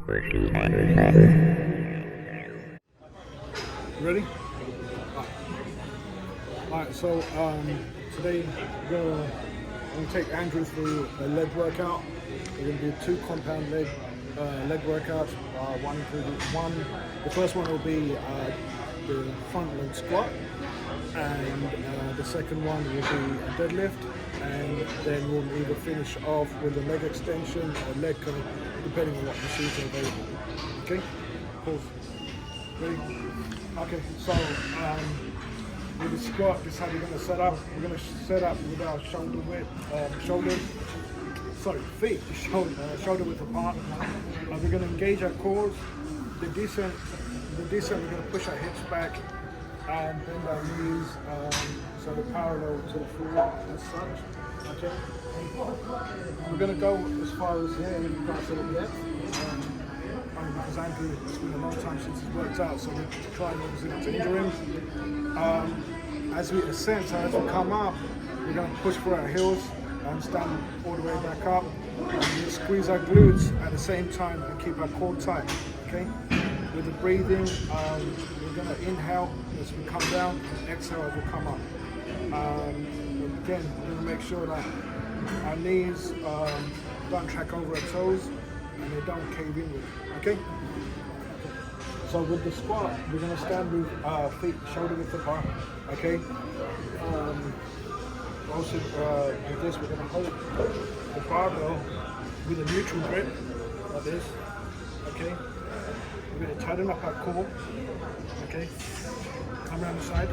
Ready? Alright, so today we're going to take Andrew through a leg workout. We're going to do two compound leg workouts. The first one will be the front leg squat, and the second one will be a deadlift, and then we'll either finish off with a leg extension or leg curl, depending on what machines are available. Okay? Pause. Ready? Okay, so with the squat, this is how we're going to set up. We're going to set up with our feet shoulder width apart. We're going to engage our quads. The descent, we're going to push our hips back and bend our knees so they're parallel to the floor as such. Okay. We're going to go as far as here in regards to the depth. Because Andrew, it's been a long time since he's worked out, so we're trying obviously not to injure him. As we ascend, so as we come up, we're going to push for our heels and stand all the way back up. And we squeeze our glutes at the same time and keep our core tight. Okay. With the breathing, we're going to inhale as we come down, and exhale as we come up. Again, we're going to make sure that our knees don't track over our toes and they don't cave inward. Okay? So with the squat, we're going to stand with feet shoulder width apart. Okay? Also with this, we're going to hold the barbell with a neutral grip like this. Okay? We're going to tighten up our core. Okay? Come around the side.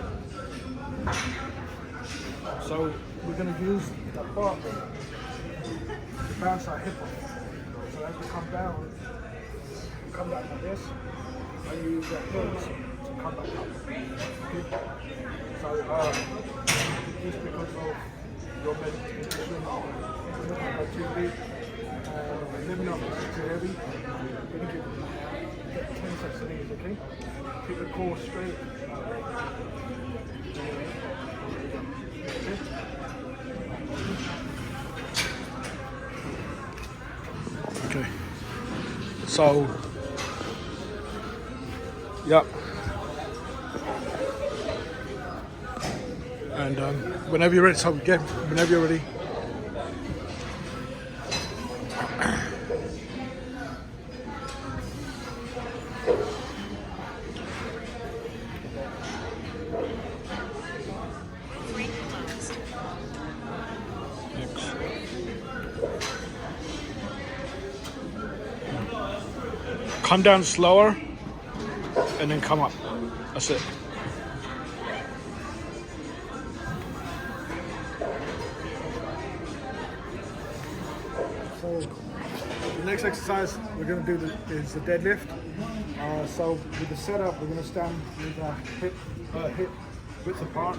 So we're going to use the barbell to bounce our hip off. So as we come down like this, and you use your heels to come back up. Okay? So just because of your meditation, not too big, living up is too heavy, you're going to get 10 sets of these, okay? Keep the core straight. Okay. So, yep. And whenever you're ready, so again, whenever you're ready. Come down slower and then come up. That's it. So the next exercise we're going to do is the deadlift. So with the setup, we're going to stand with our hip width apart.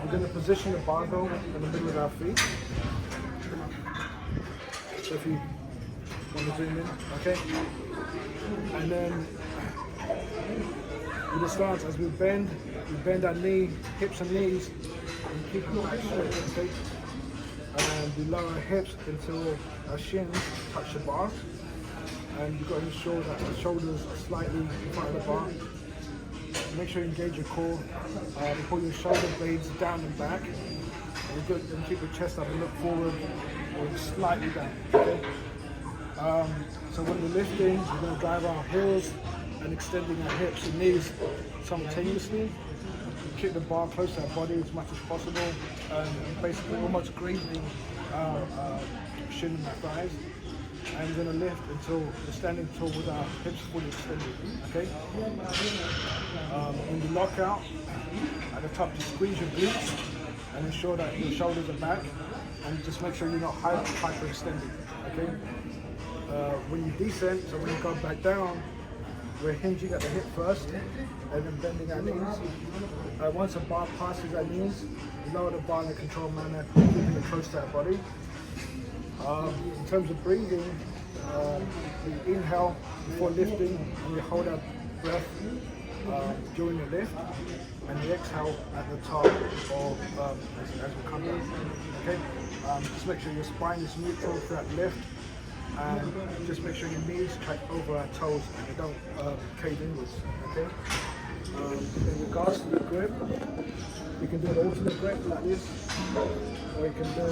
We're going to position the barbell in the middle of our feet. So if you want to zoom in, okay? And then with the stance, as we bend our hips and knees, and keep it back straight, okay? And we lower our hips until our shins touch the bar. And you've got to ensure that the shoulders are slightly in front of the bar. Make sure you engage your core. Pull your shoulder blades down and back. And keep your chest up and look forward or slightly down, okay? So when we're lifting, we're going to drive our heels and extending our hips and knees simultaneously. Keep the bar close to our body as much as possible, and basically almost grazing our shin and our thighs. And we're going to lift until we're standing tall with our hips fully extended. Okay? When you lock out at the top, just squeeze your glutes and ensure that your shoulders are back, and just make sure you're not hyperextended. Okay? When you descend, so when you go back down, we're hinging at the hip first and then bending our knees. Once the bar passes our knees, we lower the bar in a controlled manner, keeping it close to our body. In terms of breathing, we inhale before lifting and we hold our breath during the lift, and we exhale at the top or as we come down. Okay? Just make sure your spine is neutral throughout the lift. and just make sure your knees track over our toes and they don't cave inwards, okay? In regards to the grip, you can do an alternate grip like this, or you can do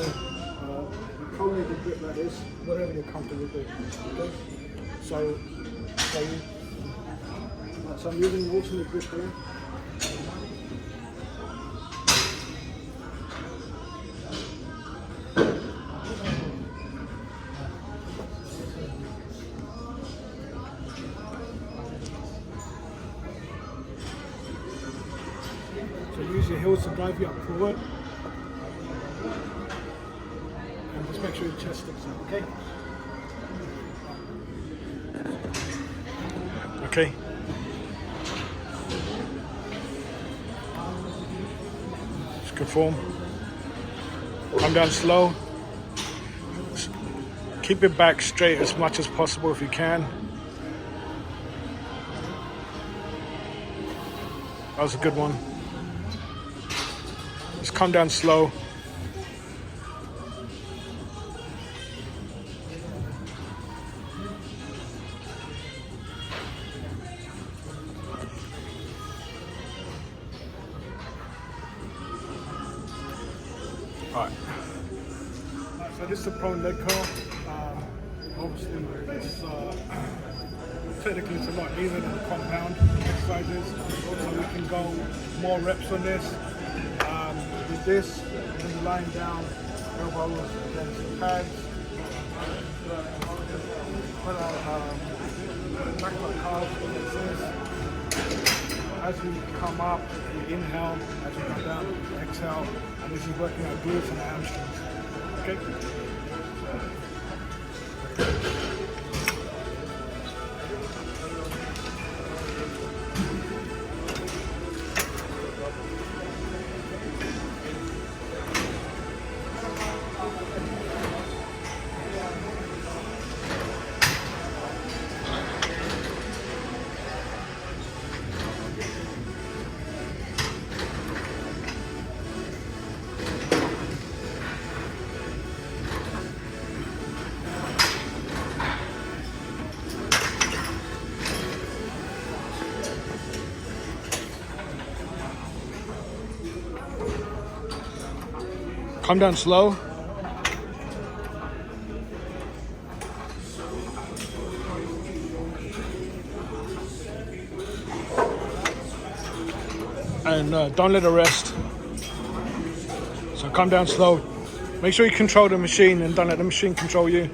probably the grip like this, whatever you're comfortable with, okay? So I'm using the alternate grip here. So use your heels to drive you up forward. And just make sure your chest sticks out, okay? Okay. It's good form. Come down slow. Keep your back straight as much as possible if you can. That was a good one. Just come down slow. Alright. So this is a prone leg curl. Obviously, it's technically it's a lot easier than the compound exercises. So we can go more reps on this. With this, when you're lying down, elbows against the pads. Put our back of our calves against this. As we come up, we inhale. As we come down, we exhale. And this is working our glutes and our hamstrings. Okay? Come down slow. And don't let it rest. So come down slow. Make sure you control the machine and don't let the machine control you.